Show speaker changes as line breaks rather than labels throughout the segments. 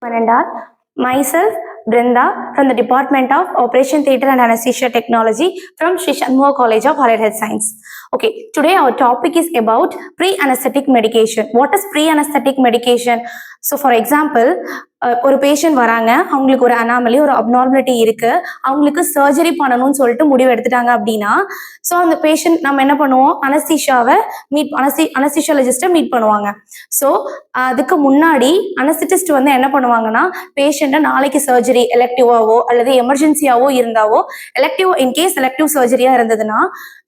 And all, myself, Brinda, from the Department of Operation Theatre and Anesthesia Technology from Sri Shanmugha College of Allied Health Science. Okay, today our topic is about pre-anesthetic medication. What is pre-anesthetic medication? So, for example, ஒரு patient வராங்க, அவங்களுக்கு ஒரு anomaly, ஒரு abnormality இருக்கு, அவங்களுக்கு surgery பண்ணணும்னு சொல்லிட்டு முடிவு எடுத்துட்டாங்க அப்படின்னா, ஸோ அந்த பேஷண்ட் நம்ம என்ன பண்ணுவோம், அனஸ்தீஷியாலஜிஸ்ட்டை மீட் பண்ணுவாங்க. ஸோ அதுக்கு முன்னாடி அனஸ்திட்டிஸ்ட் வந்து என்ன பண்ணுவாங்கன்னா, பேஷண்ட்டை நாளைக்கு சர்ஜரி எலெக்டிவாவோ அல்லது எமர்ஜென்சியாவோ இருந்தாவோ, இன்கேஸ் எலெக்டிவ் சர்ஜரியா இருந்ததுன்னா,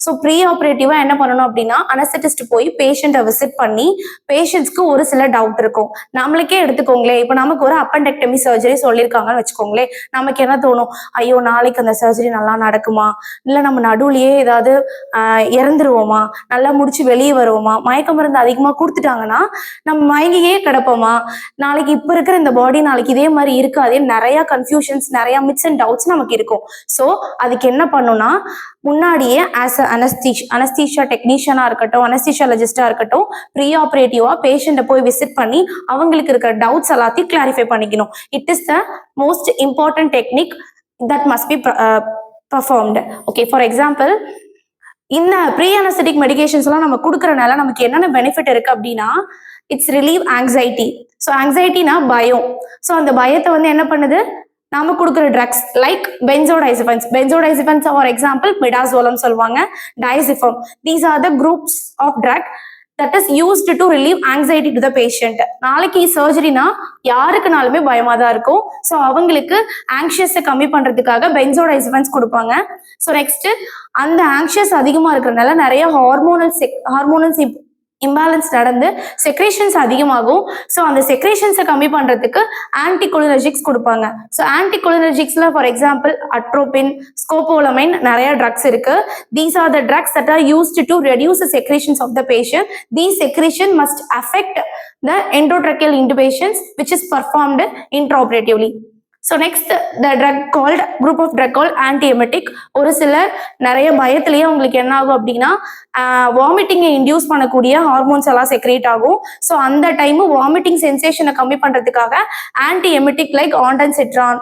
ஸோ ப்ரீ ஆப்ரேட்டிவா என்ன பண்ணணும் அப்படின்னா, அனஸ்திட்டிஸ்ட் போய் பேஷண்ட்டை விசிட் பண்ணி பேஷண்ட்ஸ்க்கு ஒரு சில டவுட் இருக்கும். நம்மளுக்கே எடுத்துக்கோங்களேன், இப்போ நமக்கு ஒரு அப்பெண்டெக்டமி சர்ஜரி சொல்லியிருக்காங்கன்னு வச்சுக்கோங்களேன், நமக்கு என்ன தோணும், ஐயோ நாளைக்கு அந்த சர்ஜரி நல்லா நடக்குமா, இல்லை நம்ம நடுவுலயே ஏதாவது இறந்துருவோமா, நல்லா முடிச்சு வெளியே வருவோமா, மயக்க மருந்து அதிகமாக கொடுத்துட்டாங்கன்னா நம்ம மயங்கியே கிடப்போமா, நாளைக்கு இப்போ இருக்கிற இந்த பாடி நாளைக்கு இதே மாதிரி இருக்காதே, நிறைய கன்ஃபியூஷன்ஸ், நிறைய மிட்ஸ் அண்ட் டவுட்ஸ் நமக்கு இருக்கும். ஸோ அதுக்கு என்ன பண்ணுன்னா, முன்னாடியே ஆஸ் அனஸ்தீஷியா டெக்னீஷியனா இருக்கட்டும், அனஸ்தீஷியாலஜிஸ்டா இருக்கட்டும், ப்ரீ ஆப்ரேட்டிவா பேஷண்ட்டை போய் விசிட் பண்ணி அவங்களுக்கு இருக்கிற டவுட்ஸ் எல்லாத்தையும் கிளாரிஃபை பண்ணிக்கணும். It is the most important technique that must be performed. Okay, for example, இந்த ப்ரீ அனஸ்தெட்டிக் மெடிகேஷன்ஸ் எல்லாம் நம்ம கொடுக்கறனால நமக்கு என்னென்ன பெனிஃபிட் இருக்கு அப்படின்னா, இட்ஸ் ரிலீவ் ஆங்ஸைட்டி. ஸோ ஆங்ஸைட்டினா பயம். ஸோ அந்த பயத்தை வந்து என்ன பண்ணுது, நாம கொடுக்குற drugs like benzodiazepines for example midazolam சொல்லுவாங்க, diazepam. These are the groups of drug that is used to relieve anxiety to the patient. நாளைக்கு சர்ஜரினா யாருக்குனாலுமே பயமா தான் இருக்கும். ஸோ அவங்களுக்கு ஆங்ஷியஸை கம்மி பண்றதுக்காக பென்சோடைசிபன்ஸ் கொடுப்பாங்க. ஸோ நெக்ஸ்ட், அந்த ஆங்ஷியஸ் அதிகமா இருக்கிறதுனால நிறைய ஹார்மோனல்ஸ் இம்பேலன்ஸ் நடந்து செக்ரேஷன்ஸ் அதிகமாகும். ஸோ அந்த செக்ரேஷன்ஸை கம்மி பண்றதுக்கு ஆன்டிகோலினர்ஜிக்ஸ் கொடுப்பாங்க. ஸோ ஆன்டிகோலினர்ஜிக்ஸ்ல ஃபார் எக்ஸாம்பிள் அட்ரோபின், ஸ்கோபோலமைன், நிறைய ட்ரக்ஸ் இருக்கு. These are the drugs that are used to reduce the secretions of the patient. These secretion must affect the endotracheal intubations which is performed intraoperatively. So next, group of drug called antiemetic. ஒரு சிலர் நிறைய பயத்திலேயே அவங்களுக்கு என்ன ஆகும் அப்படின்னா, வாமிட்டிங்கை induce பண்ணக்கூடிய ஹார்மோன்ஸ் எல்லாம் செக்ரேட் ஆகும். ஸோ அந்த டைம் வாமிட்டிங் சென்சேஷனை கம்மி பண்றதுக்காக ஆன்டிஎமெட்டிக் லைக் ஆண்டன்சிட்ரான்,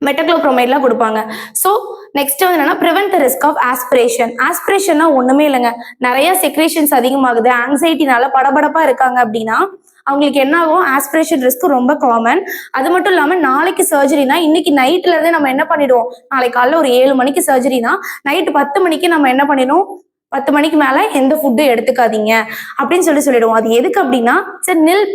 மெட்டக்ளோப்ரோமைட்லாம் கொடுப்பாங்க. ஸோ நெக்ஸ்ட் வந்து என்னன்னா, prevent the risk of aspiration. ஆஸ்பிரேஷன்னா ஒண்ணுமே இல்லைங்க, நிறைய செக்ரேஷன்ஸ் அதிகமாகுது, ஆங்ஸைட்டினால படபடப்பா இருக்காங்க அப்படின்னா அவங்களுக்கு என்ன ஆகும், ஆஸ்பிரேஷன் ரிஸ்க் ரொம்ப காமன். அது மட்டும் இல்லாம நாளைக்கு சர்ஜரினா இன்னைக்கு நைட்ல இருந்தே நம்ம என்ன பண்ணிடுவோம், நாளைக்கு காலைல ஒரு 7 மணிக்கு சர்ஜரினா நைட்டு 10 மணிக்கு நம்ம என்ன பண்ணிடுவோம், 10 மணிக்கு மேல எந்த ஃபுட்டும் எடுத்துக்காதீங்க அப்படின்னு சொல்லிடுவோம். அது எதுக்கு அப்படின்னா, நில்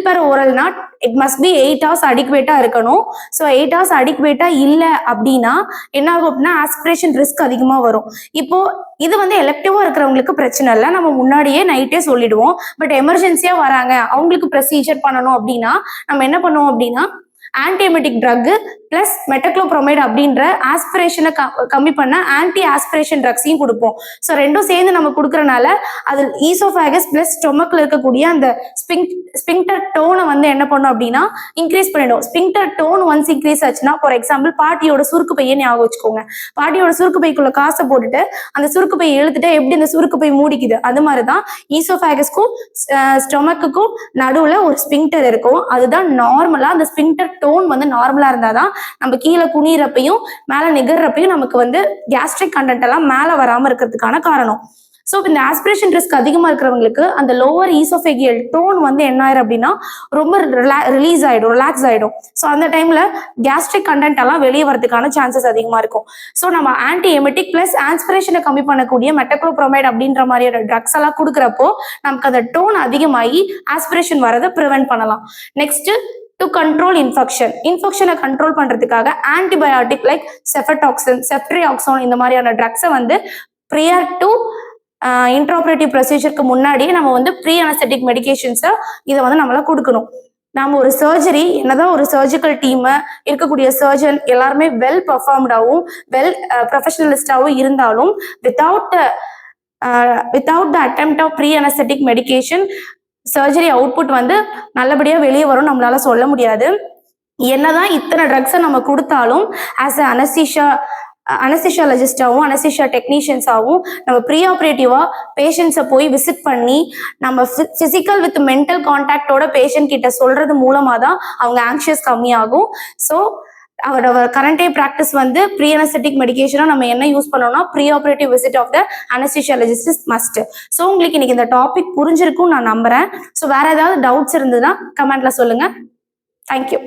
பெர் ஓரல்னா இட் மஸ்ட் பி 8 hours அடிக்குவேட்டா இருக்கணும். ஸோ 8 hours அடிக்குவேட்டா இல்லை அப்படின்னா என்ன ஆகும் அப்படின்னா, ஆஸ்பிரேஷன் ரிஸ்க் அதிகமா வரும். இப்போ இது வந்து எலெக்டிவா இருக்கிறவங்களுக்கு பிரச்சனை இல்லை, நம்ம முன்னாடியே நைட்டே சொல்லிடுவோம். பட் எமர்ஜென்சியா வராங்க, அவங்களுக்கு ப்ரொசீஜர் பண்ணணும் அப்படின்னா நம்ம என்ன பண்ணுவோம் அப்படின்னா, ஆன்டிஎமெட்டிக் ட்ரக் பிளஸ் மெட்டக்ளோப்ரோமைட் அப்படின்ற ஆஸ்பிரேஷனை கம்மி பண்ண ஆன்டி ஆஸ்பிரேஷன் ட்ரக்ஸையும் கொடுப்போம். ஸோ ரெண்டும் சேர்ந்து நம்ம கொடுக்கறனால அது ஈசோஃபேகஸ் பிளஸ் ஸ்டொமக்ல இருக்கக்கூடிய அந்த ஸ்பிங்டர் டோனை வந்து என்ன பண்ணும் அப்படின்னா இன்க்ரீஸ் பண்ணிடும். ஸ்பிங்டர் டோன் ஒன்ஸ் இன்க்ரீஸ் ஆச்சுன்னா, ஃபார் எக்ஸாம்பிள் பாட்டியோட சுருக்கு பையை ஞாபகம் வச்சுக்கோங்க. பாட்டியோட சுருக்கு பைக்குள்ள காசை போட்டுட்டு அந்த சுருக்கு பையை இழுத்துட்டு எப்படி இந்த சுருக்கு பை மூடிக்குது, அது மாதிரிதான் ஈசோஃபேகஸ்க்கும் ஸ்டொமக்குக்கும் நடுவுல ஒரு ஸ்பிங்டர் இருக்கும். அதுதான் நார்மலா, அந்த ஸ்பிங்டர் டோன் வந்து நார்மலா இருந்தாதான் நம்ம கீழே குனிறப்பையும் மேல நிகர்றப்பையும் நமக்கு வந்து கேஸ்ட்ரிக் கண்டென்ட் எல்லாம் மேல வராம இருக்கிறதுக்கான காரணம். ஸோ இந்த ஆஸ்பிரேஷன் ரிஸ்க் அதிகமா இருக்கிறவங்களுக்கு அந்த லோவர் ஈசோஃபேகியல் டோன் வந்து என்ன ஆயிரும் அப்படின்னா ரொம்ப ரிலாக்ஸ் ஆயிடும். ஸோ அந்த டைம்ல கேஸ்ட்ரிக் கண்டென்ட் எல்லாம் வெளியே வரதுக்கான சான்சஸ் அதிகமா இருக்கும். ஸோ நம்ம ஆன்டிஎமெட்டிக் பிளஸ் ஆஸ்பிரேஷனை கம்மி பண்ணக்கூடிய மெட்டக்ளோப்ரோமைட் அப்படின்ற மாதிரியான ட்ரக்ஸ் எல்லாம் கொடுக்குறப்போ நமக்கு அந்த டோன் அதிகமாகி ஆஸ்பிரேஷன் வரதை ப்ரிவென்ட் பண்ணலாம். நெக்ஸ்ட், டு கண்ட்ரோல் இன்ஃபெக்ஷனை கண்ட்ரோல் பண்றதுக்காக ஆன்டிபயோட்டிக் லைக் செஃப்ட்ரியாக்சோன் இந்த மாதிரியான ட்ரக்ஸை வந்து ப்ரியர் டு இன்ட்ராஆபரேட்டிவ் ப்ரொசீஜருக்கு முன்னாடியே நம்ம வந்து ப்ரீ அனஸ்தெட்டிக் மெடிகேஷன்ஸை இதை வந்து நம்மள கொடுக்கணும். நம்ம ஒரு சர்ஜரி என்னதான் ஒரு சர்ஜிக்கல் டீம் இருக்கக்கூடிய சர்ஜன் எல்லாருமே வெல் பர்ஃபார்ம்டாகவும் ப்ரொஃபஷனலிஸ்டாகவும் இருந்தாலும் without the attempt of pre anaesthetic medication surgery output வந்து நல்லபடியா வெளியே வரும் நம்மளால சொல்ல முடியாது. என்னதான் இத்தனை ட்ரக்ஸை நம்ம கொடுத்தாலும் ஆஸ் அ அனஸ்தீஷியா அனஸ்தீஷியாலஜிஸ்டாகவும் அனஸ்தீஷியா டெக்னீஷியன்ஸாகவும் நம்ம ப்ரீ ஆப்ரேட்டிவாக பேஷண்ட்ஸை போய் விசிட் பண்ணி நம்ம ஃபிசிக்கல் வித் மென்டல் கான்டாக்டோட பேஷண்ட் கிட்ட சொல்றது மூலமாக தான் அவங்க ஆங்ஷியஸ் கம்மியாகும். ஸோ அவரோட கரண்ட் டே ப்ராக்டிஸ் வந்து ப்ரீ அனஸ்தெட்டிக் மெடிகேஷனாக நம்ம என்ன யூஸ் பண்ணோம்னா pre operative visit of the anaesthesiologist is must. So உங்களுக்கு இன்னைக்கு இந்த டாபிக் புரிஞ்சிருக்கும்னு நான் நம்புறேன். ஸோ வேற ஏதாவது டவுட்ஸ் இருந்ததுன்னா கமெண்ட்ல சொல்லுங்க. தேங்க்யூ.